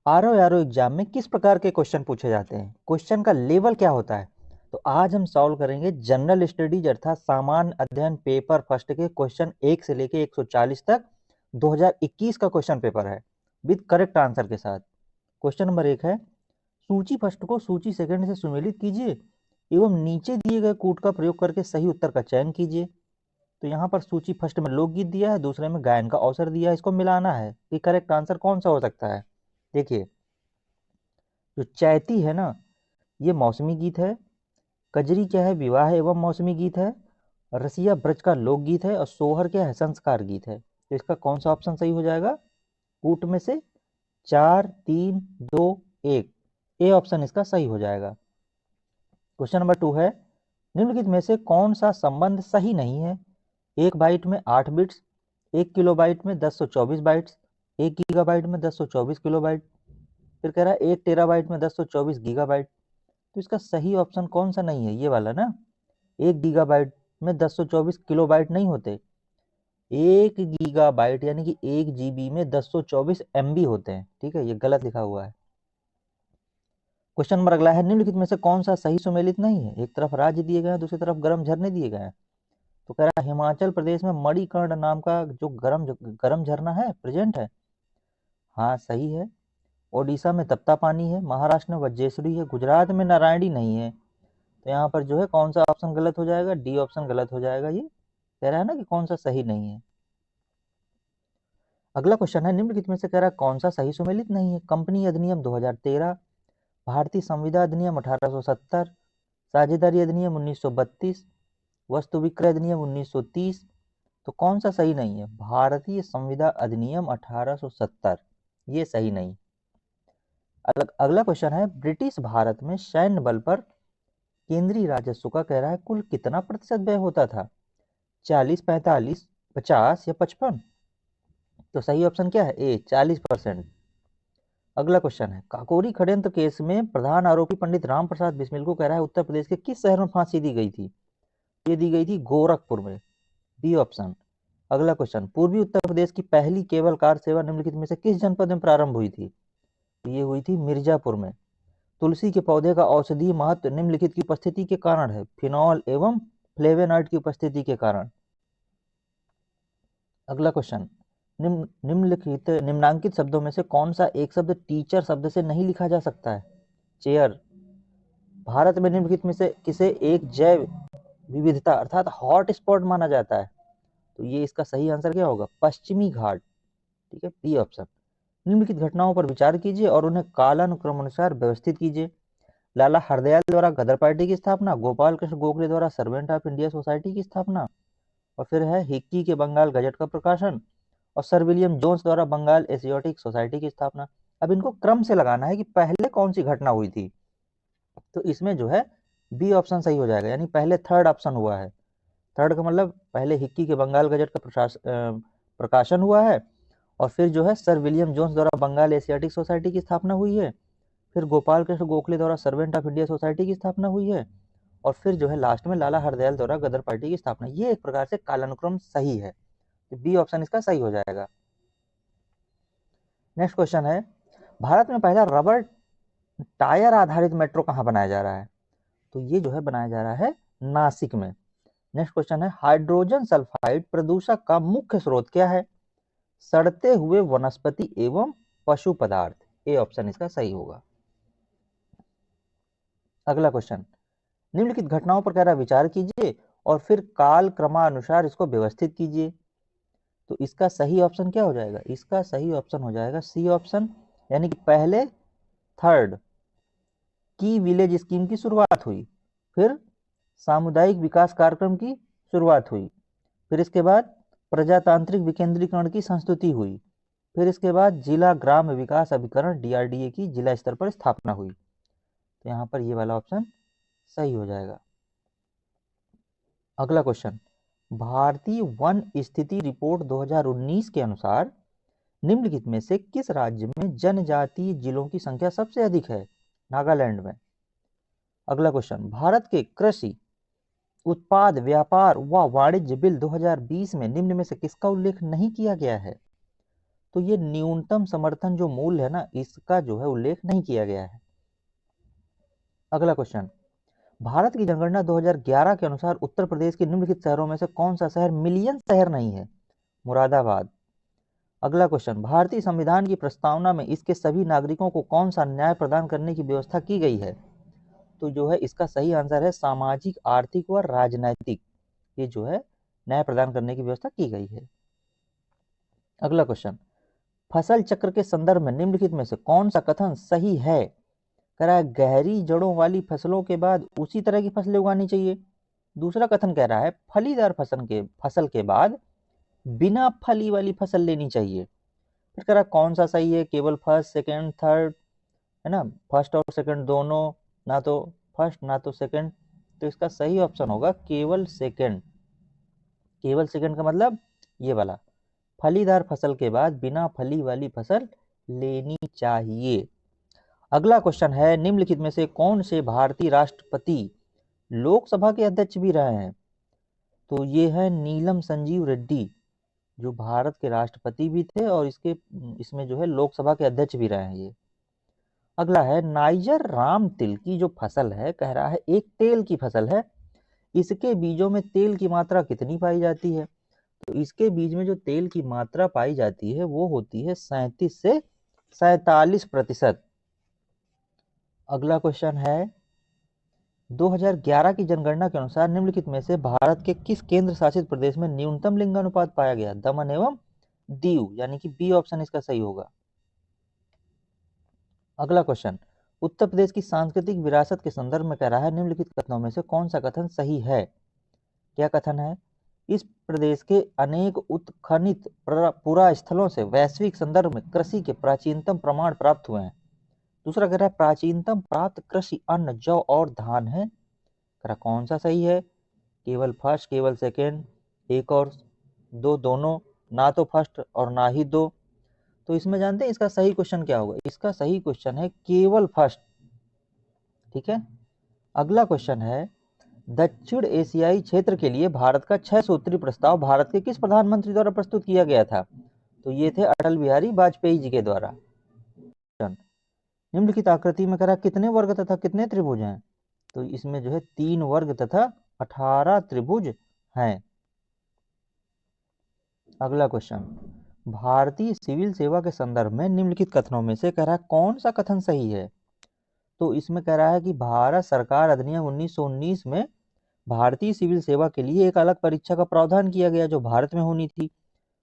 RO exam में किस प्रकार के क्वेश्चन पूछे जाते हैं, क्वेश्चन का लेवल क्या होता है। तो आज हम सॉल्व करेंगे जनरल स्टडीज अर्थात सामान्य अध्ययन पेपर फर्स्ट के क्वेश्चन 1 से लेके 140 तक 2021 का क्वेश्चन पेपर है विद करेक्ट आंसर के साथ। क्वेश्चन नंबर 1 है, सूची फर्स्ट को सूची सेकंड से सुमेलित कीजिए एवं नीचे दिए गए कूट का प्रयोग करके सही उत्तर का चयन कीजिए। तो यहाँ पर सूची फर्स्ट में लोकगीत दिया है, दूसरे में गायन का अवसर दिया है, इसको मिलाना है कि करेक्ट आंसर कौन सा हो सकता है। देखिए, जो चैती है ना, ये मौसमी गीत है। कजरी क्या है, विवाह एवं मौसमी गीत है। रसिया ब्रज का लोकगीत है और सोहर क्या है, संस्कार गीत है। तो इसका कौन सा ऑप्शन सही हो जाएगा, कूट में से 4 3 2 1, ए ऑप्शन इसका सही हो जाएगा। क्वेश्चन नंबर 2 है, निम्नलिखित में से कौन सा संबंध सही नहीं है। 1 बाइट में 8 बिट्स, 1 किलोबाइट में 1024 बाइट्स, 1 गीगाबाइट में 1024 किलोबाइट, फिर कह रहा है 1 टेराबाइट में 1024 गीगाबाइट। तो इसका सही ऑप्शन कौन सा नहीं है, ये वाला ना। 1 गीगाबाइट में 1024 किलोबाइट नहीं होते, 1 गीगाबाइट यानी कि 1 जीबी में 1024 एमबी होते हैं। ठीक है, ये गलत लिखा हुआ है। क्वेश्चन नंबर अगला है, निम्नलिखित में से कौन सा सही सुमेलित नहीं है। एक तरफ राज्य दिए गए हैं, दूसरी तरफ गर्म झरने दिए गए हैं। तो कह रहा है हिमाचल प्रदेश में मणिकर्ण नाम का जो गर्म झरना है प्रेजेंट है। हाँ सही है। ओडिशा में तप्ता पानी है, महाराष्ट्र में वज्रेश्वरी है, गुजरात में नारायणी नहीं है। तो यहाँ पर जो है कौन सा ऑप्शन गलत हो जाएगा, डी ऑप्शन गलत हो जाएगा। ये कह रहा है ना कि कौन सा सही नहीं है। अगला क्वेश्चन है, निम्नलिखित में से कह रहा है कौन सा सही सुमेलित नहीं है। कंपनी अधिनियम 2013, भारतीय संविदा अधिनियम 1870, साझेदारी अधिनियम 1932, वस्तु विक्रय अधिनियम 1930। तो कौन सा सही नहीं है, भारतीय संविदा अधिनियम 1870, ये सही नहीं। अगला क्वेश्चन है, ब्रिटिश भारत में सैन्य बल पर केंद्रीय राजस्व का कह रहा है कुल कितना प्रतिशत व्यय होता था। 40, 45, 50 या 55। तो सही ऑप्शन क्या है, ए 40%। अगला क्वेश्चन है, काकोरी षड्यंत्र केस में प्रधान आरोपी पंडित राम प्रसाद बिस्मिल को कह रहा है उत्तर प्रदेश के किस शहर में फांसी दी गई थी। ये दी गई थी गोरखपुर में, बी ऑप्शन। अगला क्वेश्चन, पूर्वी उत्तर प्रदेश की पहली केबल कार सेवा निम्नलिखित में से किस जनपद में प्रारंभ हुई थी। ये हुई थी मिर्जापुर में। तुलसी के पौधे का औषधीय महत्व निम्नलिखित की उपस्थिति के कारण है, फिनॉल एवं फ्लेवेनॉइड की उपस्थिति के कारण। अगला क्वेश्चन, निम्नांकित शब्दों में से कौन सा एक शब्द टीचर शब्द से नहीं लिखा जा सकता है। चेयर। भारत में निम्नलिखित में से किसे एक जैव विविधता अर्थात हॉट स्पॉट माना जाता है। तो ये इसका सही आंसर क्या होगा, पश्चिमी घाट। ठीक है, बी ऑप्शन। निम्नलिखित घटनाओं पर विचार कीजिए और उन्हें कालानुक्रम अनुसार व्यवस्थित कीजिए। लाला हरदयाल द्वारा गदर पार्टी की स्थापना, गोपाल कृष्ण गोखले द्वारा सर्वेंट ऑफ इंडिया सोसाइटी की स्थापना, और फिर है हिक्की के बंगाल गजट का प्रकाशन, और सर विलियम जोन्स द्वारा बंगाल एशियाटिक सोसाइटी की स्थापना। अब इनको क्रम से लगाना है कि पहले कौन सी घटना हुई थी। तो इसमें जो है बी ऑप्शन सही हो जाएगा, यानी पहले थर्ड ऑप्शन हुआ है। थर्ड का मतलब पहले हिक्की के बंगाल गजट का प्रकाशन हुआ है, और फिर जो है सर विलियम जोन्स द्वारा बंगाल एशियाटिक सोसाइटी की स्थापना हुई है, फिर गोपाल कृष्ण गोखले द्वारा सर्वेंट ऑफ इंडिया सोसाइटी की स्थापना हुई है, और फिर जो है लास्ट में लाला हरदयाल द्वारा गदर पार्टी की स्थापना। ये एक प्रकार से कालानुक्रम सही है, तो बी ऑप्शन इसका सही हो जाएगा। नेक्स्ट क्वेश्चन है, भारत में पहला रबर टायर आधारित मेट्रो कहाँ बनाया जा रहा है। तो ये जो है बनाया जा रहा है नासिक में। नेक्स्ट क्वेश्चन है, हाइड्रोजन सल्फाइड प्रदूषक का मुख्य स्रोत क्या है। सड़ते हुए वनस्पति एवं पशु पदार्थ, ए ऑप्शन इसका सही होगा। अगला क्वेश्चन, निम्नलिखित घटनाओं पर कह रहा विचार कीजिए और फिर काल क्रमानुसार इसको व्यवस्थित कीजिए। तो इसका सही ऑप्शन क्या हो जाएगा, इसका सही ऑप्शन हो जाएगा सी ऑप्शन, यानी कि पहले थर्ड की विलेज स्कीम की शुरुआत हुई, फिर सामुदायिक विकास कार्यक्रम की शुरुआत हुई, फिर इसके बाद प्रजातांत्रिक विकेंद्रीकरण की संस्तुति हुई, फिर इसके बाद जिला ग्राम विकास अभिकरण डीआरडीए की जिला स्तर पर स्थापना हुई। तो यहाँ पर ये वाला ऑप्शन सही हो जाएगा। अगला क्वेश्चन, भारतीय वन स्थिति रिपोर्ट 2019 के अनुसार निम्नलिखित में से किस राज्य में जनजातीय जिलों की संख्या सबसे अधिक है। नागालैंड में। अगला क्वेश्चन, भारत के कृषि उत्पाद व्यापार व वाणिज्य बिल 2020 में निम्न में से किसका उल्लेख नहीं किया गया है। तो ये न्यूनतम समर्थन जो मूल्य है ना, इसका जो है उल्लेख नहीं किया गया है। अगला क्वेश्चन, भारत की जनगणना 2011 के अनुसार उत्तर प्रदेश के निम्नलिखित शहरों में से कौन सा शहर मिलियन शहर नहीं है? मुरादाबाद। अगला क्वेश्चन, भारतीय संविधान की प्रस्तावना में इसके सभी नागरिकों को कौन सा न्याय प्रदान करने की व्यवस्था की गई है? तो जो है इसका सही आंसर है सामाजिक, आर्थिक व राजनैतिक, ये जो है न्याय प्रदान करने की व्यवस्था की गई है। अगला क्वेश्चन, फसल चक्र के संदर्भ में निम्नलिखित में से कौन सा कथन सही है? कह रहा है गहरी जड़ों वाली फसलों के बाद उसी तरह की फसलें उगानी चाहिए। दूसरा कथन कह रहा है फलीदार फसल के बाद बिना फली वाली फसल लेनी चाहिए। फिर कह रहा है कौन सा सही है? केवल फर्स्ट, सेकंड, थर्ड, है ना, फर्स्ट और सेकंड दोनों, ना तो फर्स्ट ना तो सेकंड। तो इसका सही ऑप्शन होगा केवल सेकंड। केवल सेकंड का मतलब ये वाला, फलीदार फसल के बाद बिना फली वाली फसल लेनी चाहिए। अगला क्वेश्चन है निम्नलिखित में से कौन से भारतीय राष्ट्रपति लोकसभा के अध्यक्ष भी रहे हैं? तो ये है नीलम संजीव रेड्डी, जो भारत के राष्ट्रपति भी थे और इसमें जो है लोकसभा के अध्यक्ष भी रहे हैं ये। अगला है नाइजर राम तिल की जो फसल है, कह रहा है एक तेल की फसल है, इसके बीजों में तेल की मात्रा कितनी पाई जाती है? तो इसके बीज में जो तेल की मात्रा पाई जाती है वो होती है 37 से 47%। अगला क्वेश्चन है 2011 की जनगणना के अनुसार निम्नलिखित में से भारत के किस केंद्र शासित प्रदेश में न्यूनतम लिंगानुपात पाया गया? दमन एवं दीव, यानी कि बी ऑप्शन इसका सही होगा। अगला क्वेश्चन, उत्तर प्रदेश की सांस्कृतिक विरासत के संदर्भ में कह रहा है निम्नलिखित कथनों में से कौन सा कथन सही है? क्या कथन है? इस प्रदेश के अनेक उत्खनित पुरा स्थलों से वैश्विक संदर्भ में कृषि के प्राचीनतम प्रमाण प्राप्त हुए हैं। दूसरा कह रहा है प्राचीनतम प्राप्त कृषि अन्न जौ और धान है। कह रहा कौन सा सही है? केवल फर्स्ट, केवल सेकेंड, एक और दो, दोनों, ना तो फर्स्ट और ना ही दो। तो इसमें जानते हैं इसका सही क्वेश्चन क्या होगा? इसका सही क्वेश्चन है केवल फर्स्ट। ठीक है। अगला क्वेश्चन है दक्षिण एशियाई क्षेत्र के लिए भारत का 6 सूत्री प्रस्ताव भारत के किस प्रधानमंत्री द्वारा प्रस्तुत किया गया था? तो ये थे अटल बिहारी वाजपेयी जी के द्वारा। निम्नलिखित आकृति में करा कितने वर्ग तथा कितने त्रिभुज हैं? तो इसमें जो है 3 वर्ग तथा 18 त्रिभुज हैं। अगला क्वेश्चन, भारतीय सिविल सेवा के संदर्भ में निम्नलिखित कथनों में से कह रहा है कौन सा कथन सही है? तो इसमें कह रहा है कि भारत सरकार अधिनियम 1919 में भारतीय सिविल सेवा के लिए एक अलग परीक्षा का प्रावधान किया गया जो भारत में होनी थी।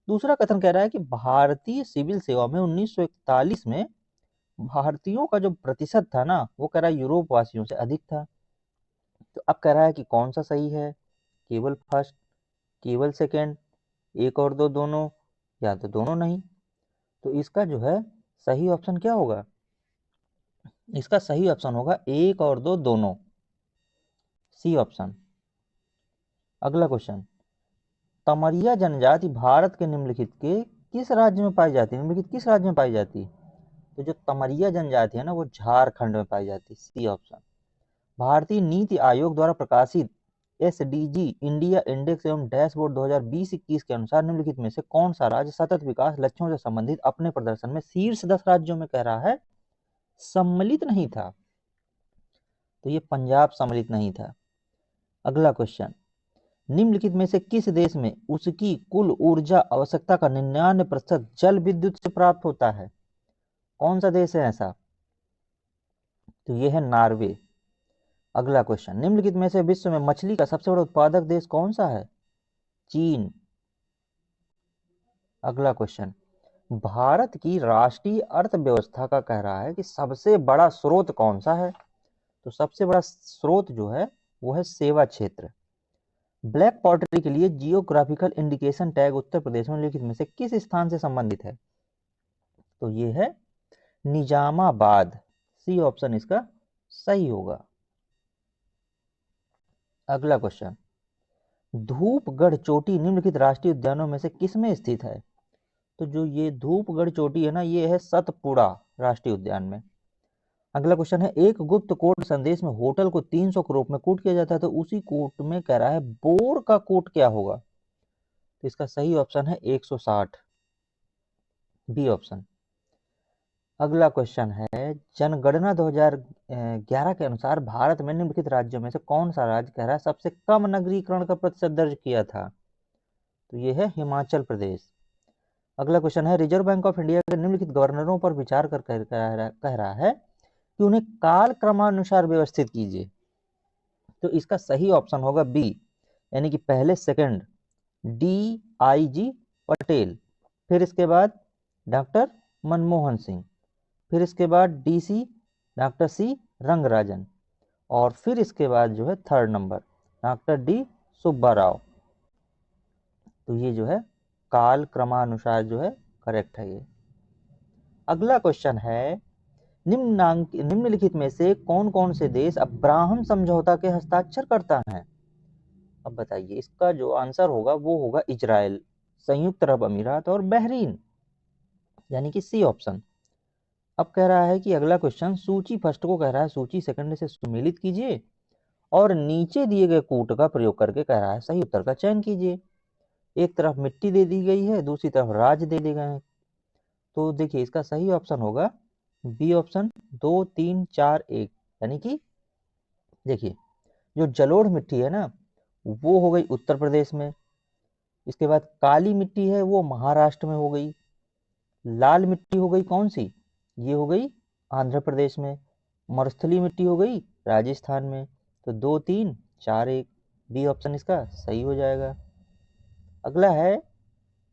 दूसरा कथन कह रहा है कि भारतीय सिविल सेवा में 1941 में भारतीयों का जो प्रतिशत था ना, वो कह रहा है यूरोप वासियों से अधिक था। तो अब कह रहा है कि कौन सा सही है? केवल फर्स्ट, केवल सेकंड, एक और दो, दोनों, या तो दोनों नहीं। तो इसका जो है सही ऑप्शन क्या होगा? इसका सही ऑप्शन होगा एक और दो, दोनों, सी ऑप्शन। अगला क्वेश्चन, तमरिया जनजाति भारत के निम्नलिखित के किस राज्य में पाई जाती है? निम्नलिखित किस राज्य में पाई जाती है? तो जो तमरिया जनजाति है ना, वो झारखंड में पाई जाती है, सी ऑप्शन। भारतीय नीति आयोग द्वारा प्रकाशित एसडीजी इंडिया इंडेक्स एवं डैशबोर्ड 2020-21 के अनुसार निम्नलिखित में से कौन सा राज्य सतत विकास लक्ष्यों से संबंधित अपने प्रदर्शन में शीर्ष 10 राज्यों में कह रहा है सम्मिलित नहीं था? तो ये पंजाब सम्मिलित नहीं था। अगला क्वेश्चन, निम्नलिखित में से किस देश में उसकी कुल ऊर्जा आवश्यकता का 99% जल विद्युत से प्राप्त होता है? कौन सा देश है ऐसा? तो ये है नॉर्वे। अगला क्वेश्चन, निम्नलिखित में से विश्व में मछली का सबसे बड़ा उत्पादक देश कौन सा है? चीन। अगला क्वेश्चन, भारत की राष्ट्रीय अर्थव्यवस्था का कह रहा है कि सबसे बड़ा स्रोत कौन सा है? तो सबसे बड़ा स्रोत जो है वो है सेवा क्षेत्र। ब्लैक पॉटरी के लिए geographical indication tag Uttar Pradesh में निम्नलिखित में से किस स्थान से संबंधित है? तो ये है निजामाबाद, सी ऑप्शन इसका सही होगा। अगला क्वेश्चन, धूपगढ़ चोटी निम्नलिखित राष्ट्रीय उद्यानों में से किसमें स्थित है? तो जो ये धूपगढ़ चोटी है ना, ये है सतपुड़ा राष्ट्रीय उद्यान में। अगला क्वेश्चन है, एक गुप्त कोड संदेश में होटल को 300 के रूप में कोड किया जाता है, तो उसी कोड में कह रहा है बोर का कोड क्या होगा? तो इसका सही ऑप्शन है 160। B option. अगला क्वेश्चन है, जनगणना 2011 के अनुसार भारत में निम्नलिखित राज्यों में से कौन सा राज्य कह रहा है सबसे कम नगरीकरण का प्रतिशत दर्ज किया था? तो ये है हिमाचल प्रदेश। अगला क्वेश्चन है, रिजर्व बैंक ऑफ इंडिया के निम्नलिखित गवर्नरों पर विचार कर कह रहा है कि उन्हें काल क्रमानुसार व्यवस्थित कीजिए। तो इसका सही ऑप्शन होगा बी, यानी कि पहले second D I ji Patel, फिर इसके बाद डॉक्टर मनमोहन सिंह, फिर इसके बाद डीसी डॉक्टर सी रंगराजन, और फिर इसके बाद जो है third number doctor D Subba Rao. तो ये जो है काल क्रमानुसार जो है करेक्ट है ये। अगला क्वेश्चन है, निम्नलिखित में से कौन कौन से देश अब्राहम समझौता के हस्ताक्षर करता है? अब बताइए, इसका जो आंसर होगा वो होगा इजराइल, संयुक्त अरब अमीरात और बहरीन, यानी कि सी ऑप्शन। अब कह रहा है कि अगला क्वेश्चन सूची फर्स्ट को कह रहा है सूची सेकंड से सुमेलित कीजिए और नीचे दिए गए कूट का प्रयोग करके कह रहा है सही उत्तर का चयन कीजिए। एक तरफ मिट्टी दे दी गई है, दूसरी तरफ राज दे दिए गए हैं। तो देखिए इसका सही ऑप्शन होगा बी ऑप्शन, 2 3 4 1, यानी कि देखिए जो जलोढ़ मिट्टी है ना वो हो गई उत्तर प्रदेश में, इसके बाद काली मिट्टी है वो महाराष्ट्र में हो गई, लाल मिट्टी हो गई कौन सी, ये हो गई आंध्र प्रदेश में, मरुस्थली मिट्टी हो गई राजस्थान में। तो 2 3 4 1 बी ऑप्शन इसका सही हो जाएगा। अगला है,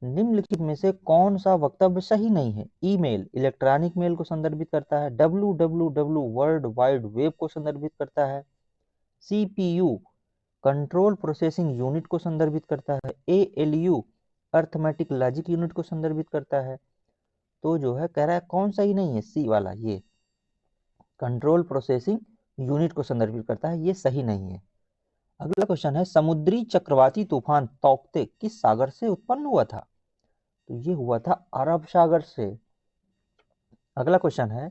निम्नलिखित में से कौन सा वक्तव्य सही नहीं है? ईमेल इलेक्ट्रॉनिक मेल को संदर्भित करता है, www वर्ल्ड वाइड वेब को संदर्भित करता है, सीपीयू कंट्रोल प्रोसेसिंग यूनिट को संदर्भित करता है, एएलयू अर्थमेटिक लॉजिक यूनिट को संदर्भित करता है। तो जो है कह रहा है कौन सही नहीं है, सी वाला, ये कंट्रोल प्रोसेसिंग यूनिट को संदर्भित करता है, ये सही नहीं है। अगला क्वेश्चन है, समुद्री चक्रवाती तूफान तौकते किस सागर से उत्पन्न हुआ था? तो ये हुआ था अरब सागर से। अगला क्वेश्चन है,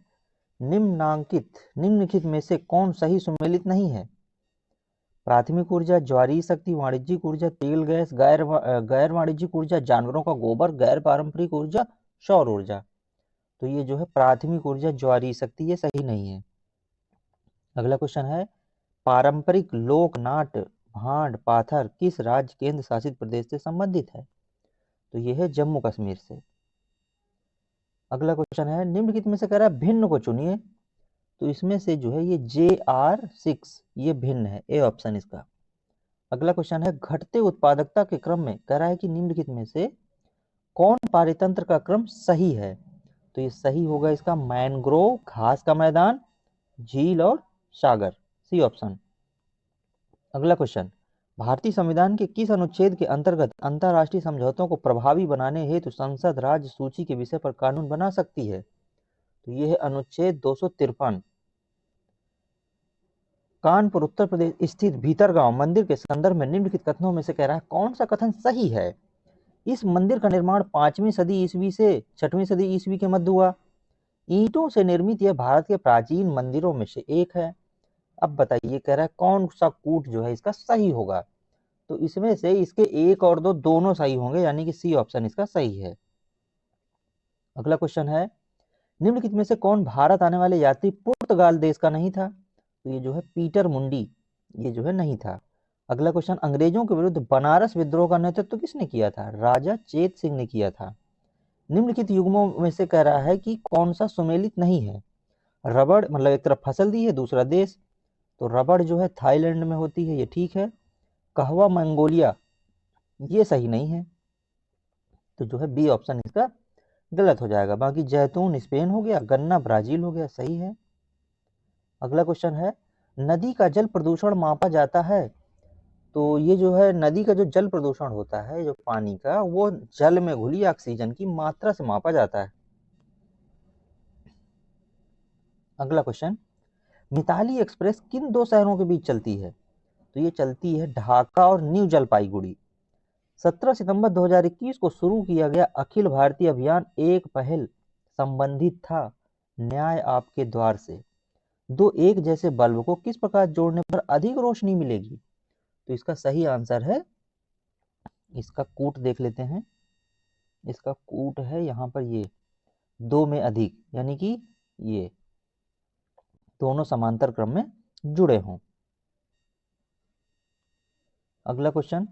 निम्नलिखित में से कौन सही सुमेलित नहीं है? प्राथमिक ऊर्जा, ज्वारीय शक्ति, वाणिज्यिक ऊर्जा, तेल गैस, गैर वाणिज्यिक ऊर्जा, जानवरों का गोबर, गैर पारंपरिक ऊर्जा, सौर ऊर्जा। तो ये जो है प्राथमिक ऊर्जा, ज्वारीय शक्ति, ये सही नहीं है। अगला क्वेश्चन है, पारंपरिक लोक नाट्य भांड पाथर किस राज्य केंद्र शासित प्रदेश से संबंधित है? तो ये है जम्मू कश्मीर से। अगला क्वेश्चन है, निम्नलिखित में से कह रहा है भिन्न को चुनिए। तो इसमें से जो है ये JR6 ये भिन्न है, ए ऑप्शन इसका। अगला क्वेश्चन है, घटते उत्पादकता के क्रम में कह रहा है कि निम्नलिखित में से कौन पारितंत्र का क्रम सही है? तो ये सही होगा इसका मैनग्रोव, घास का मैदान, झील और सागर, सी ऑप्शन। अगला क्वेश्चन, भारतीय संविधान के किस अनुच्छेद के अंतर्गत अंतरराष्ट्रीय समझौतों को प्रभावी बनाने हेतु संसद राज्य सूची के विषय पर कानून बना सकती है? तो यह है अनुच्छेद 253। कानपुर उत्तर प्रदेश स्थित भीतरगांव मंदिर के संदर्भ में निम्नलिखित कथनों में से कह रहा है कौन सा कथन सही है? इस मंदिर का निर्माण 5वीं सदी ईस्वी से 6वीं सदी ईस्वी के मध्य हुआ। ईंटों से निर्मित यह भारत के प्राचीन मंदिरों में से एक है। अब बताइए कह रहा है कौन सा कूट जो है इसका सही होगा? तो इसमें से इसके एक और दो दोनों सही होंगे, यानी कि सी ऑप्शन इसका सही है। अगला क्वेश्चन है, निम्नलिखित में से कौन भारत आने वाले यात्री पुर्तगाल देश का नहीं था? तो ये जो है पीटर मुंडी, ये जो है नहीं था। अगला क्वेश्चन, अंग्रेजों के विरुद्ध बनारस विद्रोह का नेतृत्व किसने किया था? राजा चेत सिंह ने किया था। निम्नलिखित युग्मों में से कह रहा है कि कौन सा सुमेलित नहीं है? रबड़, मतलब एक तरफ फसल दी है दूसरा देश, तो रबड़ जो है थाईलैंड में होती है, ये ठीक है। कहवा मंगोलिया, ये सही नहीं है, तो जो है बी ऑप्शन इसका गलत हो जाएगा। बाकी जैतून स्पेन हो गया, गन्ना ब्राजील हो गया, सही है। अगला क्वेश्चन है, नदी का जल प्रदूषण मापा जाता है। तो ये जो है नदी का जो जल प्रदूषण होता है जो पानी का, वो जल में घुली ऑक्सीजन की मात्रा से मापा जाता है। अगला क्वेश्चन, मिताली एक्सप्रेस किन दो शहरों के बीच चलती है? तो ये चलती है ढाका और न्यू जलपाईगुड़ी। 17 सितंबर 2021 को शुरू किया गया अखिल भारतीय अभियान एक पहल संबंधित था न्याय आपके द्वार से। दो एक जैसे बल्ब को किस प्रकार जोड़ने पर अधिक रोशनी मिलेगी? तो इसका सही आंसर है, इसका कूट देख लेते हैं। इसका कूट है यहाँ पर, ये 2 में अधिक, यानी कि ये दोनों समांतर क्रम में जुड़े हों। अगला क्वेश्चन,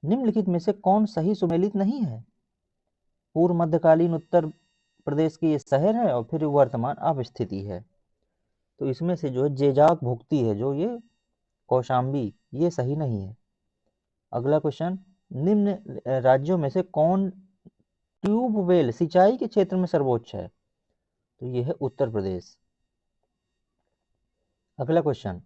निम्नलिखित में से कौन सही सुमेलित नहीं है? पूर्व मध्यकालीन उत्तर प्रदेश की ये शहर है और फिर वर्तमान अवस्थिति है। तो इसमें से जो है जेजाक भुगती है, जो ये कौशाम्बी, ये सही नहीं है। अगला क्वेश्चन, निम्न राज्यों में से कौन ट्यूबवेल सिंचाई के क्षेत्र में सर्वोच्च है? तो ये है उत्तर प्रदेश। अगला क्वेश्चन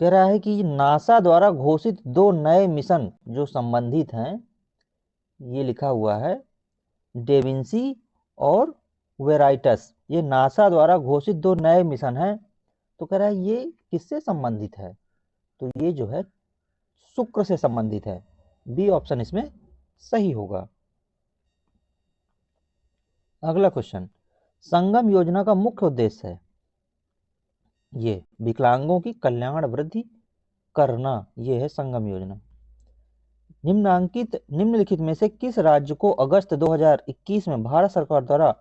कह रहा है कि नासा द्वारा घोषित 2 नए मिशन जो संबंधित हैं, ये लिखा हुआ है डेविंसी और वेराइटस, ये नासा द्वारा घोषित 2 नए मिशन हैं। तो कह रहा है ये किससे संबंधित है? तो ये जो है शुक्र से संबंधित है। बी ऑप्शन इसमें सही होगा। अगला क्वेश्चन, संगम योजना का मुख्य उद्देश्य है, ये विकलांगों की कल्याण वृद्धि करना, ये है संगम योजना। निम्नलिखित में से किस राज्य को अगस्त 2021 में भारत सरकार द्वारा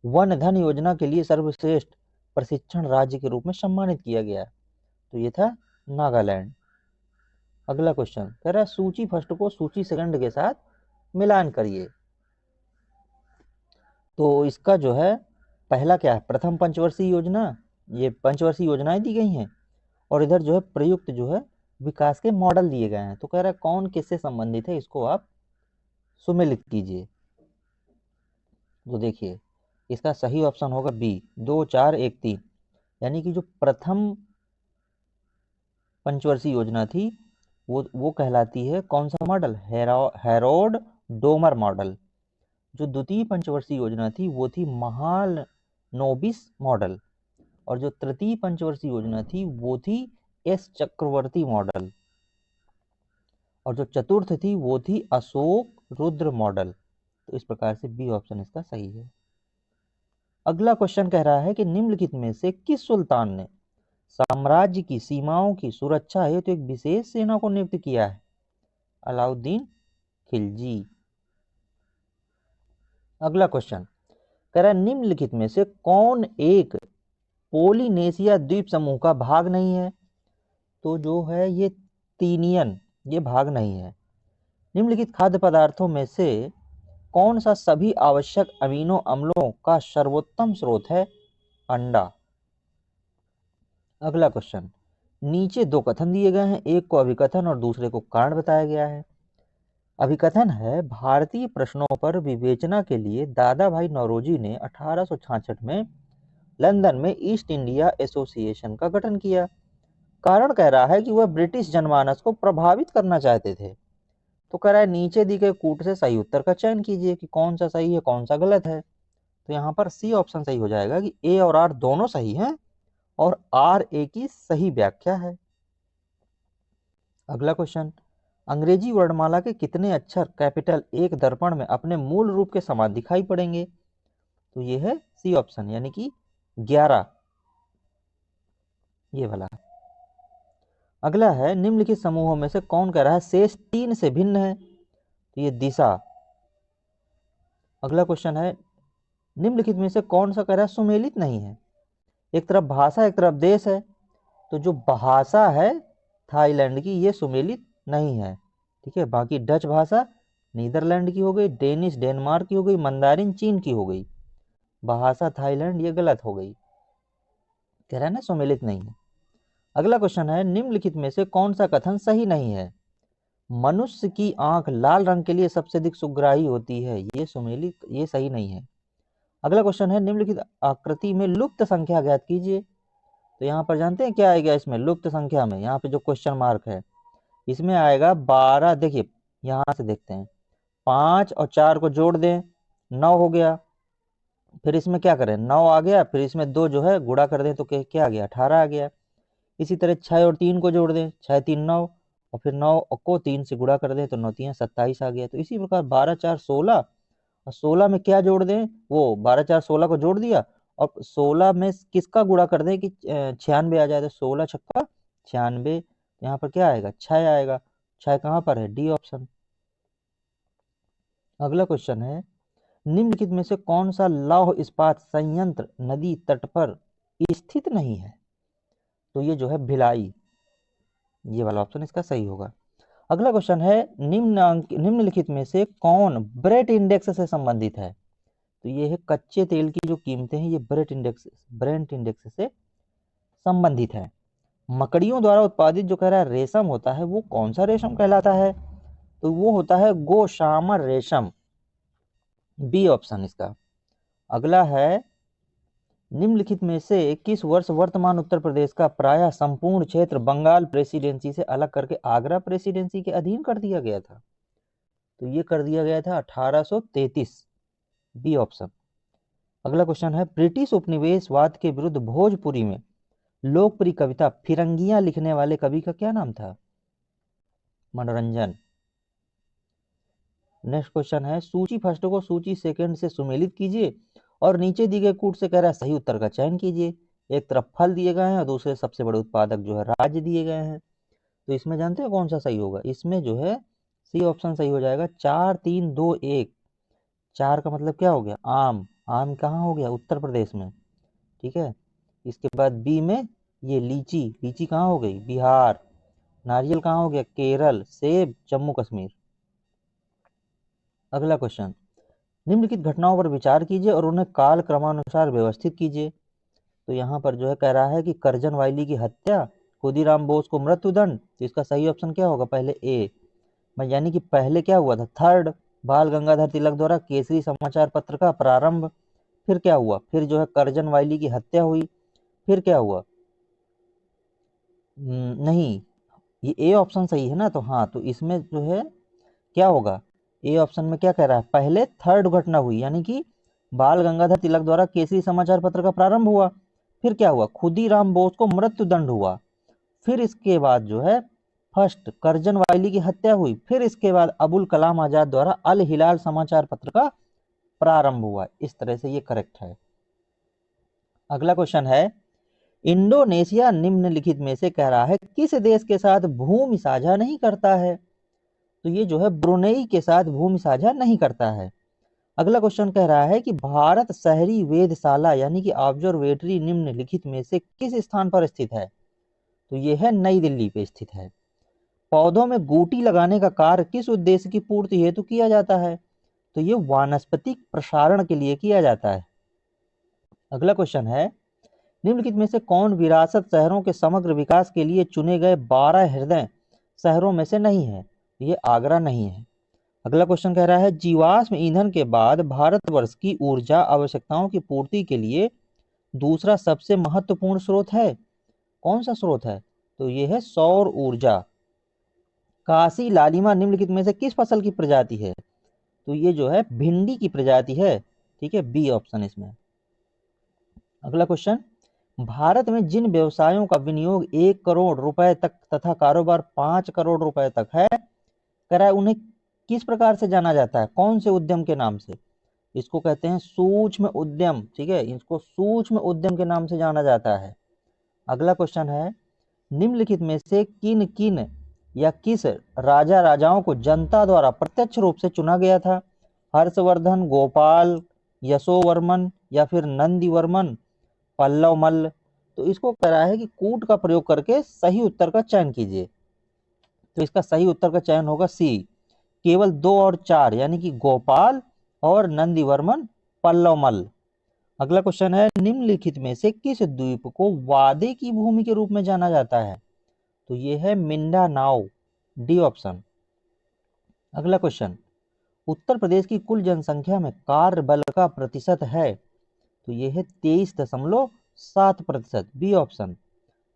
वन धन योजना के लिए सर्वश्रेष्ठ प्रशिक्षण राज्य के रूप में सम्मानित किया गया? तो ये था नागालैंड। अगला क्वेश्चन कह रहा है सूची फर्स्ट को सूची सेकंड के साथ मिलान करिए। तो इसका जो है पहला क्या है, प्रथम पंचवर्षीय योजना, ये पंचवर्षीय योजनाएं दी गई हैं और इधर जो है प्रयुक्त जो है विकास के मॉडल दिए गए हैं। तो कह रहा है कौन किससे संबंधित है, इसको आप सुमेलित कीजिए। तो देखिए इसका सही ऑप्शन होगा बी, 2 4 1 3, यानी कि जो प्रथम पंचवर्षीय योजना थी वो कहलाती है कौन सा मॉडल, हैरोल्ड डोमर मॉडल। जो द्वितीय पंचवर्षीय योजना थी वो थी महालनोबिस मॉडल, और जो तृतीय पंचवर्षीय योजना थी वो थी एस चक्रवर्ती मॉडल, और जो चतुर्थ थी वो थी अशोक रुद्र मॉडल। तो इस प्रकार से बी ऑप्शन इसका सही है। अगला क्वेश्चन कह रहा है कि निम्नलिखित में से किस सुल्तान ने साम्राज्य की सीमाओं की सुरक्षा हेतु तो एक विशेष सेना को नियुक्त किया है? अलाउद्दीन खिलजी। अगला क्वेश्चन कह रहा है निम्नलिखित में से कौन एक पोलिनेशिया द्वीप समूह का भाग नहीं है? तो जो है ये तीनियन, ये भाग नहीं है। निम्नलिखित खाद्य पदार्थों में से कौन सा सभी आवश्यक अमीनो अम्लों का सर्वोत्तम स्रोत है? अंडा। अगला क्वेश्चन, नीचे 2 कथन दिए गए हैं, एक को अभिकथन और दूसरे को कारण बताया गया है। अभिकथन है भारतीय प्रश्नों पर विवेचना के लिए दादा भाई नौरोजी ने 1866 में लंदन में ईस्ट इंडिया एसोसिएशन का गठन किया। कारण कह रहा है कि वह ब्रिटिश जनमानस को प्रभावित करना चाहते थे। तो कह रहा है नीचे दी गई कूट से सही उत्तर का चयन कीजिए कि कौन सा सही है कौन सा गलत है। तो यहाँ पर सी ऑप्शन सही हो जाएगा कि ए और आर दोनों सही हैं और आर ए की सही व्याख्या है। अगला क्वेश्चन, अंग्रेजी वर्णमाला के कितने अक्षर कैपिटल एक दर्पण में अपने मूल रूप के समान दिखाई पड़ेंगे? तो ये है सी ऑप्शन, यानी कि 11, ये वाला। अगला है निम्नलिखित समूहों में से कौन कह रहा है शेष 3 से भिन्न है? तो ये दिशा। अगला क्वेश्चन है निम्नलिखित में से कौन सा कह रहा है सुमेलित नहीं है? एक तरफ भाषा एक तरफ देश है, तो जो भाषा है थाईलैंड की ये सुमेलित नहीं है। ठीक है, बाकी डच भाषा नीदरलैंड की हो गई, डेनिश डेनमार्क की हो गई, मंदारिन चीन की हो गई, भाषा थाईलैंड ये गलत हो गई, कह रहा है ना सुमेलित नहीं है। अगला क्वेश्चन है निम्नलिखित में से कौन सा कथन सही नहीं है? मनुष्य की आंख लाल रंग के लिए सबसे अधिक सुग्राही होती है, ये सुमेलित, ये सही नहीं है। अगला क्वेश्चन है निम्नलिखित आकृति में लुप्त संख्या ज्ञात कीजिए। तो यहाँ पर जानते हैं क्या आएगा इसमें लुप्त संख्या में, यहाँ पे जो क्वेश्चन मार्क है इसमें आएगा 12। देखिए यहाँ से देखते हैं, 5 और 4 को जोड़ दें 9 हो गया, फिर इसमें क्या करें 9 आ गया, फिर इसमें 2 जो है गुणा कर दें तो क्या आ गया 18 आ गया। इसी तरह 6 और 3 को जोड़ दें, 6 3 9, और फिर 9 को 3 से गुणा कर दें तो 9 3 27 आ गया। तो इसी प्रकार 12 4 16, और 16 में क्या जोड़ दें, वो 12 4 16 को जोड़ दिया और 16 में किसका गुणा कर दें कि 96 आ जाए, तो 16 छक्का 96, यहाँ पर क्या आएगा 6 आएगा। 6 कहाँ पर है, डी ऑप्शन। अगला क्वेश्चन है निम्नलिखित में से कौन सा लौह इस्पात संयंत्र नदी तट पर स्थित नहीं है? तो ये जो है भिलाई, ये वाला ऑप्शन इसका सही होगा। अगला क्वेश्चन है, निम्नलिखित में से कौन ब्रेट इंडेक्स से संबंधित है? तो ये है कच्चे तेल की जो कीमतें हैं ये ब्रेट इंडेक्स से संबंधित है। मकड़ियों द्वारा उत्पादित जो कह रहा है रेशम होता है वो कौन सा रेशम कहलाता है? तो वो होता है गोशामर रेशम, बी ऑप्शन इसका। अगला है, निम्नलिखित में से किस वर्ष वर्तमान उत्तर प्रदेश का प्रायः संपूर्ण क्षेत्र बंगाल प्रेसिडेंसी से अलग करके आगरा प्रेसिडेंसी के अधीन कर दिया गया था? तो ये कर दिया गया था 1833, बी ऑप्शन। अगला क्वेश्चन है, ब्रिटिश उपनिवेशवाद के विरुद्ध भोजपुरी में लोकप्रिय कविता फिरंगियां लिखने वाले कवि का क्या नाम था? मनोरंजन। नेक्स्ट क्वेश्चन है, सूची फर्स्ट को सूची सेकंड से सुमेलित कीजिए और नीचे दी गई कूट से कह रहा है सही उत्तर का चयन कीजिए। एक तरफ फल दिए गए हैं और दूसरे सबसे बड़े उत्पादक जो है राज्य दिए गए हैं। तो इसमें जानते हो कौन सा सही होगा? इसमें जो है सी ऑप्शन सही हो जाएगा। 4 3 2 1। 4 का मतलब क्या हो गया? आम। आम कहाँ हो गया? उत्तर प्रदेश में, ठीक है। इसके बाद बी में ये लीची, लीची कहाँ हो गई? बिहार। नारियल कहाँ हो गया? केरल। सेब जम्मू कश्मीर। अगला क्वेश्चन, निम्नलिखित घटनाओं पर विचार कीजिए और उन्हें काल क्रमानुसार व्यवस्थित कीजिए। तो यहाँ पर जो है कह रहा है कि करजन वायली की हत्या, खुदीराम बोस को मृत्युदंड। तो इसका सही ऑप्शन क्या होगा? पहले ए, यानी कि पहले क्या हुआ था? थर्ड, बाल गंगाधर तिलक द्वारा केसरी समाचार पत्र का प्रारंभ। फिर क्या हुआ? फिर जो है करजन वायली की हत्या हुई। फिर क्या हुआ? नहीं, ये ए ऑप्शन सही है ना? तो हाँ, तो इसमें जो है क्या होगा? ए ऑप्शन में क्या कह रहा है? पहले थर्ड घटना हुई, यानी कि बाल गंगाधर तिलक द्वारा केसरी समाचार पत्र का प्रारंभ हुआ। फिर क्या हुआ? खुदीराम बोस को मृत्युदंड हुआ। फिर इसके बाद जो है फर्स्ट करजन वायली की हत्या हुई। फिर इसके बाद अबुल कलाम आजाद द्वारा अल हिलाल समाचार पत्र का प्रारंभ हुआ। इस तरह से ये करेक्ट है। अगला क्वेश्चन है, इंडोनेशिया निम्नलिखित में से कह रहा है किस देश के साथ भूमि साझा नहीं करता है? तो ये जो है ब्रुनेई के साथ भूमि साझा नहीं करता है। अगला क्वेश्चन कह रहा है कि भारत शहरी वेधशाला यानी कि ऑब्जर्वेटरी निम्नलिखित में से किस स्थान पर स्थित है? तो ये है नई दिल्ली पे स्थित है। पौधों में गूटी लगाने का कार्य किस उद्देश्य की पूर्ति हेतु किया जाता है? तो ये वानस्पतिक प्रसारण के लिए किया जाता है। अगला क्वेश्चन है, निम्नलिखित में से कौन विरासत शहरों के समग्र विकास के लिए चुने गए 12 हृदय शहरों में से नहीं है? ये आगरा नहीं है। अगला क्वेश्चन कह रहा है, जीवाश्म ईंधन के बाद भारतवर्ष की ऊर्जा आवश्यकताओं की पूर्ति के लिए दूसरा सबसे महत्वपूर्ण स्रोत है? कौन सा स्रोत है? तो ये है सौर ऊर्जा। काशी लालिमा निम्नलिखित में से किस फसल की प्रजाति है? तो ये जो है भिंडी की प्रजाति है, ठीक है, बी ऑप्शन इसमें। अगला क्वेश्चन, भारत में जिन व्यवसायों का विनियोग 1 करोड़ रुपए तक तथा कारोबार 5 करोड़ रुपए तक है, कह रहा है उन्हें किस प्रकार से जाना जाता है? कौन से उद्यम के नाम से? इसको कहते हैं सूक्ष्म उद्यम, ठीक है, इसको सूक्ष्म उद्यम के नाम से जाना जाता है। अगला क्वेश्चन है, निम्नलिखित में से किन किन या किस राजा राजाओं को जनता द्वारा प्रत्यक्ष रूप से चुना गया था? हर्षवर्धन, गोपाल, यशोवर्मन या फिर नंदीवर्मन, पल्लव मल्ल। तो इसको कह रहा है कि कूट का प्रयोग करके सही उत्तर का चयन कीजिए। तो इसका सही उत्तर का चयन होगा सी, केवल 2 और 4, यानी कि गोपाल और नंदीवर्मन, पल्लव मल्ल। अगला क्वेश्चन है, निम्नलिखित में से किस द्वीप को वादे की भूमि के रूप में जाना जाता है? तो ये है मिंडानाओ, डी ऑप्शन। अगला क्वेश्चन, उत्तर प्रदेश की कुल जनसंख्या में कार्य बल का प्रतिशत है? तो ये है 23.7%, बी ऑप्शन।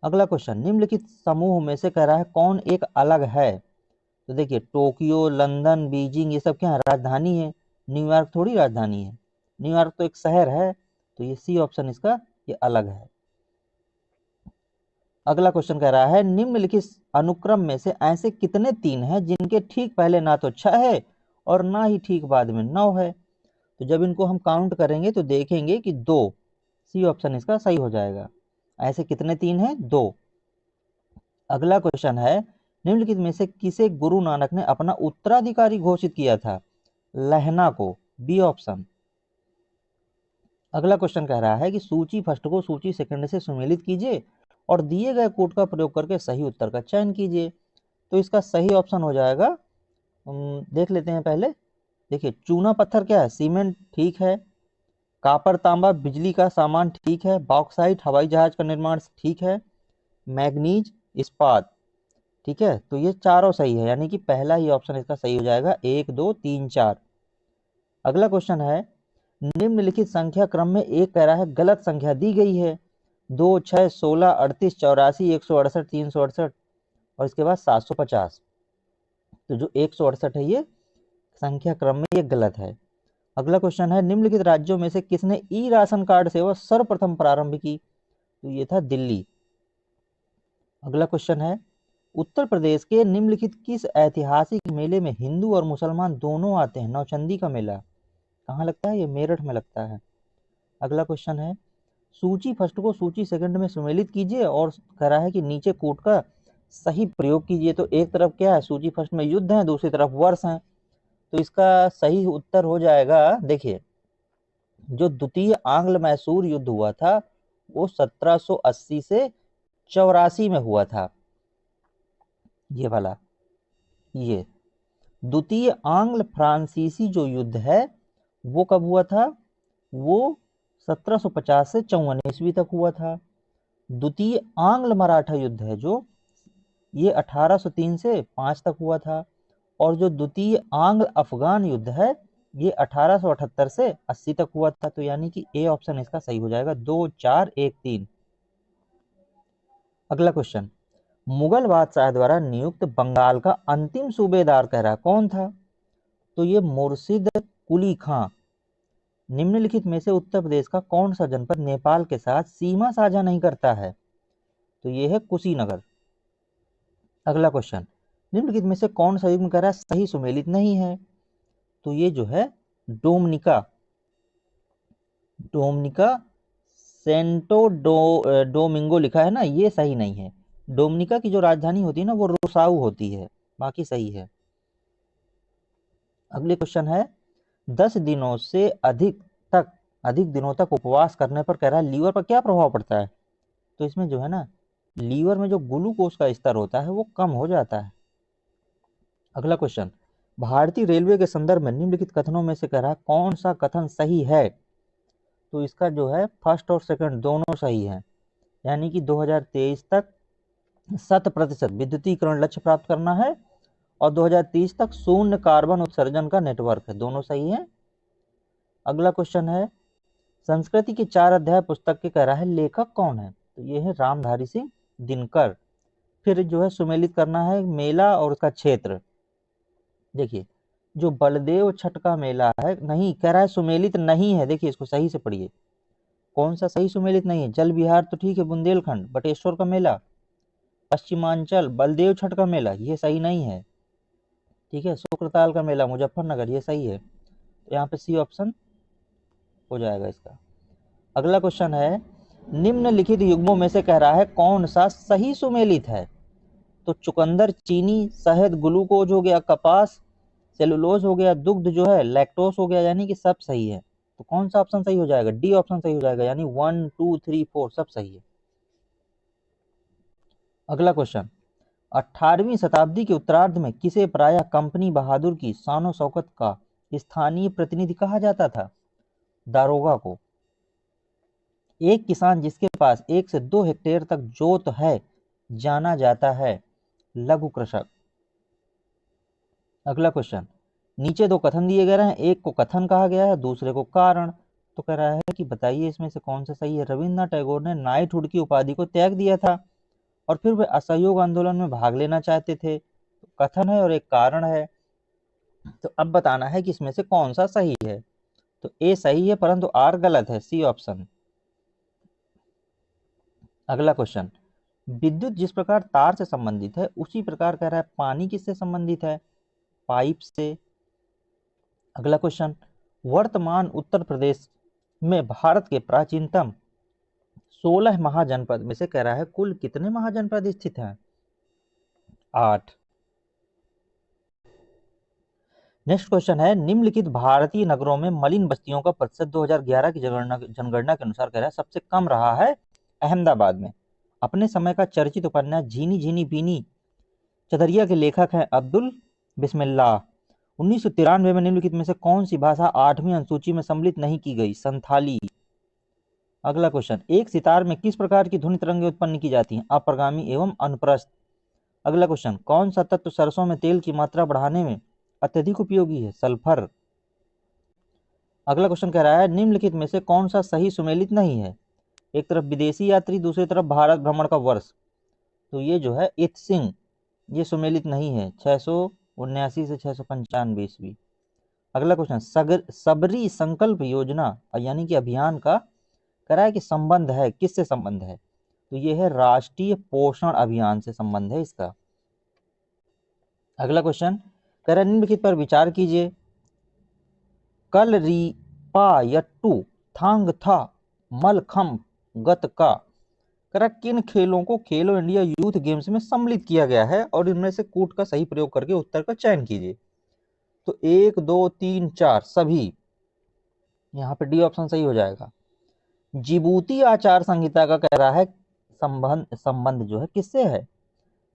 अगला क्वेश्चन, निम्नलिखित समूह में से कह रहा है कौन एक अलग है? तो देखिए टोक्यो, लंदन, बीजिंग ये सब क्या है? राजधानी है। न्यूयॉर्क थोड़ी राजधानी है, न्यूयॉर्क तो एक शहर है। तो ये सी ऑप्शन इसका ये अलग है। अगला क्वेश्चन कह रहा है, निम्नलिखित अनुक्रम में से ऐसे कितने 3 हैं जिनके ठीक पहले ना तो 6 है और ना ही ठीक बाद में 9 है? तो जब इनको हम काउंट करेंगे तो देखेंगे कि 2, सी ऑप्शन इसका सही हो जाएगा। ऐसे कितने 3 हैं? 2। अगला क्वेश्चन है, निम्नलिखित में से किसे गुरु नानक ने अपना उत्तराधिकारी घोषित किया था? लहना को, बी ऑप्शन। अगला क्वेश्चन कह रहा है कि सूची फर्स्ट को सूची सेकंड से सुमेलित कीजिए और दिए गए कोड का प्रयोग करके सही उत्तर का चयन कीजिए। तो इसका सही ऑप्शन हो जाएगा, देख लेते हैं पहले। देखिए, चूना पत्थर क्या है? सीमेंट, ठीक है। कापर तांबा बिजली का सामान, ठीक है। बॉक्साइट हवाई जहाज का निर्माण, ठीक है। मैग्नीज इस्पात, ठीक है। तो ये चारों सही है, यानी कि पहला ही ऑप्शन इसका सही हो जाएगा, 1 2 3 4। अगला क्वेश्चन है, निम्नलिखित संख्या क्रम में एक कह रहा है गलत संख्या दी गई है। 2 6 16 38 84 168 368 और इसके बाद 750। तो जो 168 है ये संख्या क्रम में ये गलत है। अगला क्वेश्चन है, निम्नलिखित राज्यों में से किसने ई राशन कार्ड सेवा सर्वप्रथम प्रारंभ की? तो ये था दिल्ली। अगला क्वेश्चन है, उत्तर प्रदेश के निम्नलिखित किस ऐतिहासिक मेले में हिंदू और मुसलमान दोनों आते हैं? नौचंदी का मेला कहाँ लगता है? ये मेरठ में लगता है। अगला क्वेश्चन है, सूची फर्स्ट को सूची सेकंड में सुमेलित कीजिए और कह रहा है कि नीचे कोड का सही प्रयोग कीजिए। तो एक तरफ क्या है, सूची फर्स्ट में युद्ध है, दूसरी तरफ वर्ष है। तो इसका सही उत्तर हो जाएगा, देखिए, जो द्वितीय आंग्ल मैसूर युद्ध हुआ था वो 1780 से 84 में हुआ था। ये वाला, ये द्वितीय आंग्ल फ्रांसीसी जो युद्ध है वो कब हुआ था? वो 1750 से 54 ईस्वी तक हुआ था। द्वितीय आंग्ल मराठा युद्ध है जो, ये 1803 से 5 तक हुआ था। और जो द्वितीय आंग्ल अफगान युद्ध है ये 1878 से 80 तक हुआ था। तो यानी कि ए ऑप्शन इसका सही हो जाएगा, 2 4 1 3। अगला क्वेश्चन, मुगल बादशाह द्वारा नियुक्त बंगाल का अंतिम सूबेदार कह रहा है कौन था? तो ये मुर्शिद कुली खां। निम्नलिखित में से उत्तर प्रदेश का कौन सा जनपद नेपाल के साथ सीमा साझा नहीं करता है? तो ये है कुशीनगर। अगला क्वेश्चन, निम्नलिखित में से कौन सा युग्म कह रहा है सही सुमेलित नहीं है? तो ये जो है डोमनिका, डोमनिका सेंटो डोमिंगो लिखा है ना, ये सही नहीं है। डोमनिका की जो राजधानी होती है ना वो रोसाऊ होती है, बाकी सही है। अगले क्वेश्चन है, 10 दिनों से अधिक दिनों तक उपवास करने पर कह रहा है लीवर पर क्या प्रभाव पड़ता है? तो इसमें जो है ना, लीवर में जो ग्लूकोज का स्तर होता है वो कम हो जाता है। अगला क्वेश्चन, भारतीय रेलवे के संदर्भ में निम्नलिखित कथनों में से कह रहा है कौन सा कथन सही है? तो इसका जो है फर्स्ट और सेकंड दोनों सही है, यानी कि 2023 तक 100% विद्युतीकरण लक्ष्य प्राप्त करना है और 2030 तक शून्य कार्बन उत्सर्जन का नेटवर्क है, दोनों सही है। अगला क्वेश्चन है, संस्कृति के 4 अध्याय पुस्तक के कह रहा है लेखक कौन है? तो ये है रामधारी सिंह दिनकर। फिर जो है सुमेलित करना है मेला और उसका क्षेत्र। देखिए, जो बलदेव छठ का मेला है, नहीं कह रहा है सुमेलित नहीं है, देखिए इसको सही से पढ़िए, कौन सा सही सुमेलित नहीं है? जल विहार तो ठीक है, बुंदेलखंड बटेश्वर का मेला, पश्चिमांचल बलदेव छठ का मेला ये सही नहीं है, ठीक है। शुक्रताल का मेला मुजफ्फरनगर ये सही है। तो यहाँ पे सी ऑप्शन हो जाएगा इसका। अगला क्वेश्चन है, निम्नलिखित युग्मों में से कह रहा है कौन सा सही सुमेलित है? तो चुकंदर चीनी, शहद ग्लूकोज हो गया, कपास सेलुलोज हो गया, दुग्ध जो है लैक्टोस हो गया, यानी कि सब सही है। तो कौन सा ऑप्शन सही हो जाएगा? डी ऑप्शन सही हो जाएगा, यानी 1 2 3 4 सब सही है। अगला क्वेश्चन, 18वीं शताब्दी के उत्तरार्ध में किसे प्रायः कंपनी बहादुर की शानो शौकत का स्थानीय प्रतिनिधि कहा जाता था? दारोगा को। एक किसान जिसके पास 1 से 2 हेक्टेयर तक जोत है जाना जाता है लघु कृषक। अगला क्वेश्चन, नीचे 2 कथन दिए गए हैं, एक को कथन कहा गया है, दूसरे को कारण। तो कह रहा है कि बताइए इसमें से कौन सा सही है? रविन्द्रनाथ टैगोर ने नाइटहुड की उपाधि को त्याग दिया था और फिर वे असहयोग आंदोलन में भाग लेना चाहते थे। तो कथन है और एक कारण है। तो अब बताना है कि इसमें से कौन सा सही है। तो ए सही है परंतु आर गलत है, सी ऑप्शन। अगला क्वेश्चन, विद्युत जिस प्रकार तार से संबंधित है उसी प्रकार कह रहा है पानी किससे संबंधित है? पाइप से। अगला क्वेश्चन, वर्तमान उत्तर प्रदेश में भारत के प्राचीनतम 16 महाजनपद में से कह रहा है कुल कितने महाजनपद स्थित हैं? 8। नेक्स्ट क्वेश्चन है, निम्नलिखित भारतीय नगरों में मलिन बस्तियों का प्रतिशत 2011 की जनगणना के अनुसार कह रहा है सबसे कम रहा है अहमदाबाद में। अपने समय का चर्चित उपन्यास झीनी झीनी पीनी चदरिया के लेखक हैं अब्दुल बिस्मिल्लाह। 1993 में निम्नलिखित में से कौन सी भाषा 8वीं अनुसूची में सम्मिलित नहीं की गई? संथाली। अगला क्वेश्चन, एक सितार में किस प्रकार की ध्वनि तरंगें उत्पन्न की जाती हैं? अप्रगामी एवं अनुप्रस्थ। अगला क्वेश्चन, कौन सा तत्व सरसों में तेल की मात्रा बढ़ाने में अत्यधिक उपयोगी है? सल्फर। अगला क्वेश्चन कह रहा है, निम्नलिखित में से कौन सा सही सुमेलित नहीं है? एक तरफ विदेशी यात्री, दूसरी तरफ भारत भ्रमण का वर्ष। तो ये जो है इत्सिंग, ये सुमेलित नहीं है। 679 से 695 ईस्वी। अगला क्वेश्चन, सबरी संकल्प योजना यानी कि अभियान का कह रहा है कि संबंध है, किससे संबंध है? तो ये है राष्ट्रीय पोषण अभियान से संबंध है इसका। अगला क्वेश्चन कह रहा है, निम्नलिखित पर विचार कीजिए। कल री पा यट्टू थांग था मलखम गत का कह रहा किन खेलों को खेलो इंडिया यूथ गेम्स में सम्मिलित किया गया है और इनमें से कूट का सही प्रयोग करके उत्तर का चयन कीजिए। तो 1 2 3 4 सभी, यहाँ पे डी ऑप्शन सही हो जाएगा। जिबूती आचार संहिता का कह रहा है संबंध जो है किससे है,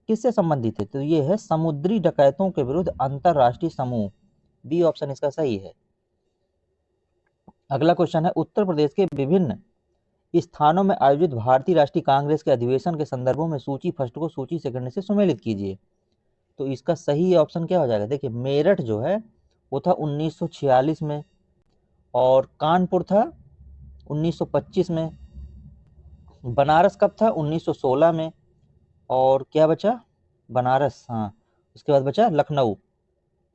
किससे संबंधित है? तो ये है समुद्री डकैतों के विरुद्ध अंतरराष्ट्रीय समूह। बी ऑप्शन इसका सही है। अगला क्वेश्चन है, उत्तर प्रदेश के विभिन्न स्थानों में आयोजित भारतीय राष्ट्रीय कांग्रेस के अधिवेशन के संदर्भों में सूची फर्स्ट को सूची सेकंड से सुमेलित कीजिए। तो इसका सही ऑप्शन क्या हो जाएगा? देखिए, मेरठ जो है वो था 1946 में, और कानपुर था 1925 में, बनारस कब था? 1916 में, और क्या बचा? बनारस, हाँ। उसके बाद बचा लखनऊ।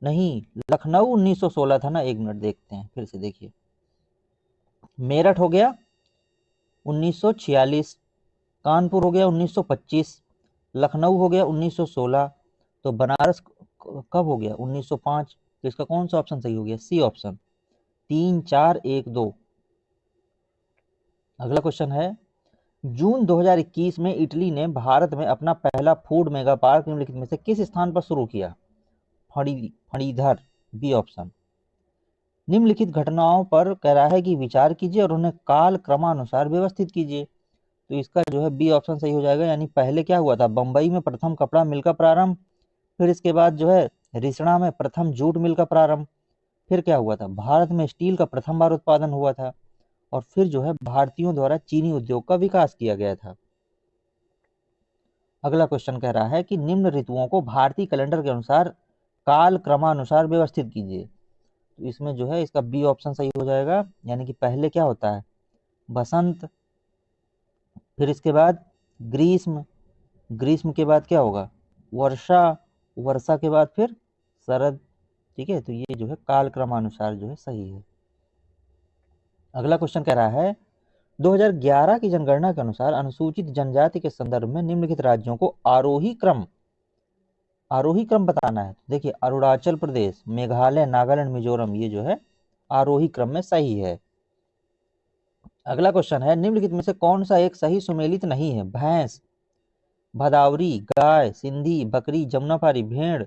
नहीं, लखनऊ 1916 था ना। एक मिनट देखते हैं फिर से, देखिए, मेरठ हो गया 1946, कानपुर हो गया 1925, लखनऊ हो गया 1916, तो बनारस कब हो गया? 1905। तो इसका कौन सा ऑप्शन सही हो गया? C option. 3 4 1 2। अगला क्वेश्चन है, जून 2021 में इटली ने भारत में अपना पहला फूड मेगा पार्क निम्नलिखित में से किस स्थान पर शुरू किया? फणीधर। B option. निम्नलिखित घटनाओं पर कह रहा है कि विचार कीजिए और उन्हें काल क्रमानुसार व्यवस्थित कीजिए। तो इसका जो है बी ऑप्शन सही हो जाएगा। यानी पहले क्या हुआ था? बंबई में प्रथम कपड़ा मिल का प्रारंभ, फिर इसके बाद जो है रिसना में प्रथम जूट मिल का प्रारंभ, फिर क्या हुआ था? भारत में स्टील का प्रथम बार उत्पादन हुआ था, और फिर जो है भारतीयों द्वारा चीनी उद्योग का विकास किया गया था। अगला क्वेश्चन कह रहा है कि निम्न ऋतुओं को भारतीय कैलेंडर के अनुसार काल क्रमानुसार व्यवस्थित कीजिए। तो इसमें जो है इसका बी ऑप्शन सही हो जाएगा। यानी कि पहले क्या होता है? बसंत, फिर इसके बाद ग्रीष्म, ग्रीष्म के बाद क्या होगा? वर्षा, वर्षा के बाद फिर शरद। ठीक है, तो ये जो है काल क्रमानुसार जो है सही है। अगला क्वेश्चन कह रहा है, 2011 की जनगणना के अनुसार अनुसूचित जनजाति के संदर्भ में निम्नलिखित राज्यों को आरोही क्रम बताना है। देखिए, अरुणाचल प्रदेश, मेघालय, नागालैंड, मिजोरम, ये जो है आरोही क्रम में सही है। अगला क्वेश्चन है, निम्नलिखित में से कौन सा एक सही सुमेलित नहीं है? भैंस, भदावरी, गाय, सिंधी, बकरी, जमुनापारी, भेड़,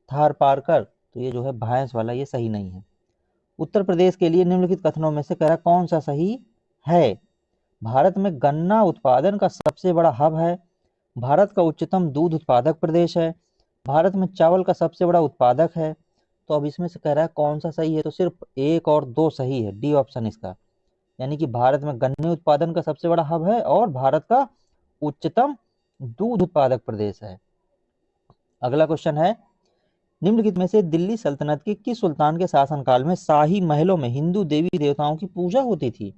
थारपारकर। तो ये जो है भैंस वाला, ये सही नहीं है। उत्तर प्रदेश के लिए निम्नलिखित कथनों में से कह रहा कौन सा सही है? भारत में गन्ना उत्पादन का सबसे बड़ा हब है, भारत का उच्चतम दूध उत्पादक प्रदेश है, भारत में चावल का सबसे बड़ा उत्पादक है। तो अब इसमें से कह रहा है कौन सा सही है? तो सिर्फ 1 और 2 सही है, डी ऑप्शन इसका। यानी कि भारत में गन्ने उत्पादन का सबसे बड़ा हब है और भारत का उच्चतम दूध उत्पादक प्रदेश है। अगला क्वेश्चन है, निम्नलिखित में से दिल्ली सल्तनत के किस सुल्तान के शासनकाल में शाही महलों में हिंदू देवी देवताओं की पूजा होती थी?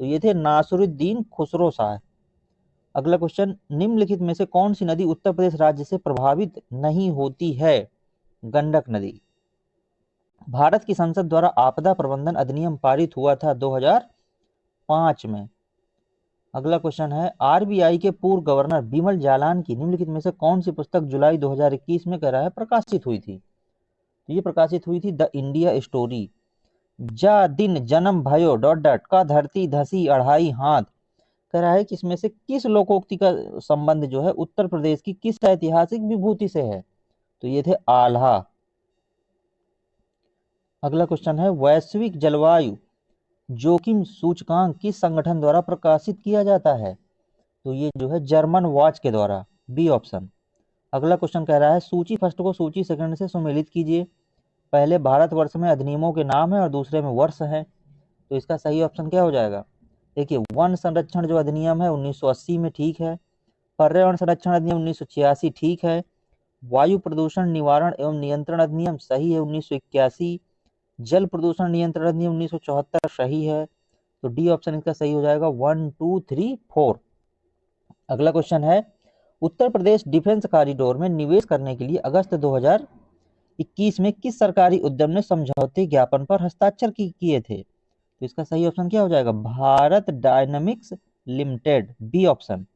तो ये थे नासिरुद्दीन खुसरो शाह। अगला क्वेश्चन, निम्नलिखित में से कौन सी नदी उत्तर प्रदेश राज्य से प्रभावित नहीं होती है? गंडक नदी। भारत की संसद द्वारा आपदा प्रबंधन अधिनियम पारित हुआ था 2005 में। अगला क्वेश्चन है, आरबीआई के पूर्व गवर्नर बिमल जालान की निम्नलिखित में से कौन सी पुस्तक जुलाई 2021 में कह रहा है प्रकाशित हुई थी? तो ये प्रकाशित हुई थी द इंडिया स्टोरी। जा दिन जन्म भयो ... का धरती धसी अढ़ाई हाथ। कह रहा है कि इसमें से किस लोकोक्ति का संबंध जो है उत्तर प्रदेश की किस ऐतिहासिक विभूति से है? तो ये थे आल्हा। अगला क्वेश्चन है, वैश्विक जलवायु जोखिम सूचकांक किस संगठन द्वारा प्रकाशित किया जाता है? तो ये जो है जर्मन वॉच के द्वारा, बी ऑप्शन। अगला क्वेश्चन कह रहा है, सूची फर्स्ट को सूची सेकंड से सुमेलित कीजिए। पहले भारतवर्ष में अधिनियमों के नाम है और दूसरे में वर्ष है, तो इसका सही ऑप्शन क्या हो जाएगा? देखिए, वन संरक्षण जो अधिनियम है 1980 में ठीक है, पर्यावरण संरक्षण अधिनियम 1986 ठीक है, वायु प्रदूषण निवारण एवं नियंत्रण अधिनियम सही है 1981, जल प्रदूषण नियंत्रण अधिनियम 1974 सही है, तो डी ऑप्शन इसका सही हो जाएगा 1 2 3 4। अगला क्वेश्चन है, उत्तर प्रदेश डिफेंस कॉरिडोर में निवेश करने के लिए अगस्त 2021 में किस सरकारी उद्यम ने समझौते ज्ञापन पर हस्ताक्षर किए थे? तो इसका सही ऑप्शन क्या हो जाएगा? Bharat dynamics limited, B option.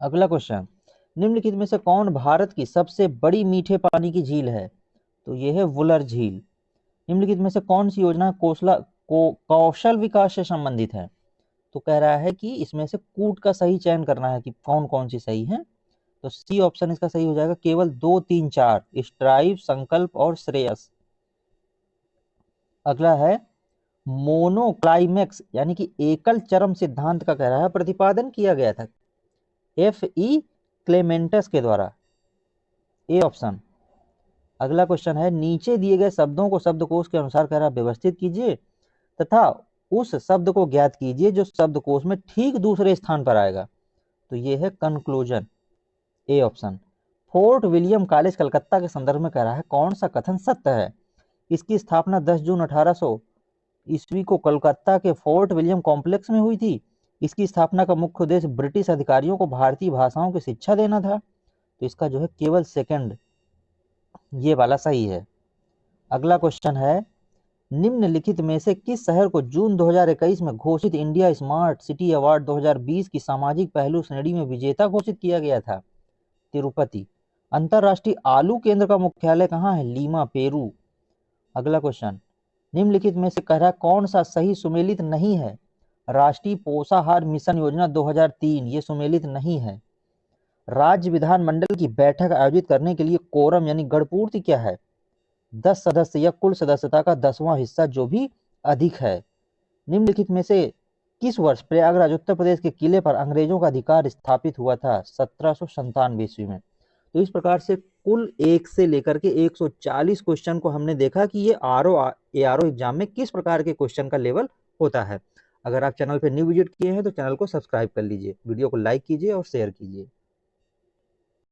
अगला क्वेश्चन, निम्नलिखित में से कौन भारत की सबसे बड़ी मीठे पानी की झील है? तो यह है वुलर झील। निम्नलिखित में से कौन सी योजना कौशल विकास से संबंधित है? तो कह रहा है कि इसमें से कूट का सही चयन करना है कि कौन कौन सी सही है, तो सी ऑप्शन इसका सही हो जाएगा, केवल 2 3 4, स्ट्राइव, संकल्प और श्रेयस। अगला है, मोनोक्लाइमेक्स यानी कि एकल चरम सिद्धांत का कह रहा है प्रतिपादन किया गया था F.E. क्लेमेंटस के द्वारा, ए ऑप्शन। अगला क्वेश्चन है, नीचे दिए गए शब्दों को शब्दकोश के अनुसार कह रहा है व्यवस्थित कीजिए तथा उस शब्द को ज्ञात कीजिए जो शब्दकोश में ठीक दूसरे स्थान पर आएगा, तो ये है conclusion, A option. Fort William college Calcutta के संदर्भ में कह रहा है कौन सा कथन सत्य है? इसकी स्थापना 10 जून 1800 ईस्वी को कोलकाता के फोर्ट विलियम कॉम्प्लेक्स में हुई थी। इसकी स्थापना का मुख्य उद्देश्य ब्रिटिश अधिकारियों को भारतीय भाषाओं की शिक्षा देना था, तो इसका जो है केवल सेकंड, ये वाला सही है। अगला क्वेश्चन है, निम्नलिखित में से किस शहर को जून 2021 में घोषित इंडिया स्मार्ट सिटी अवार्ड 2020 की सामाजिक पहलू श्रेणी में विजेता घोषित किया गया था? तिरुपति। अंतरराष्ट्रीय आलू केंद्र का मुख्यालय कहाँ है? Lima, Peru. अगला क्वेश्चन, निम्नलिखित में से कह रहा कौन सा सही सुमेलित नहीं है? राष्ट्रीय पोषाहार मिशन योजना 2003 ये सुमेलित नहीं है। राज्य विधानमंडल की बैठक आयोजित करने के लिए कोरम यानी गणपूर्ति क्या है? 10 सदस्य या कुल सदस्यता का 10वां हिस्सा जो भी अधिक है। निम्नलिखित में से किस वर्ष प्रयागराज उत्तर प्रदेश के किले पर अंग्रेजों का अधिकार स्थापित हुआ था? 1797 ईस्वी में। तो इस प्रकार से कुल 1 से लेकर के 140 क्वेश्चन को हमने देखा कि ये ARO एग्जाम में किस प्रकार के क्वेश्चन का लेवल होता है। अगर आप चैनल पर न्यू विजिट किए हैं तो चैनल को सब्सक्राइब कर लीजिए, वीडियो को लाइक कीजिए और शेयर कीजिए।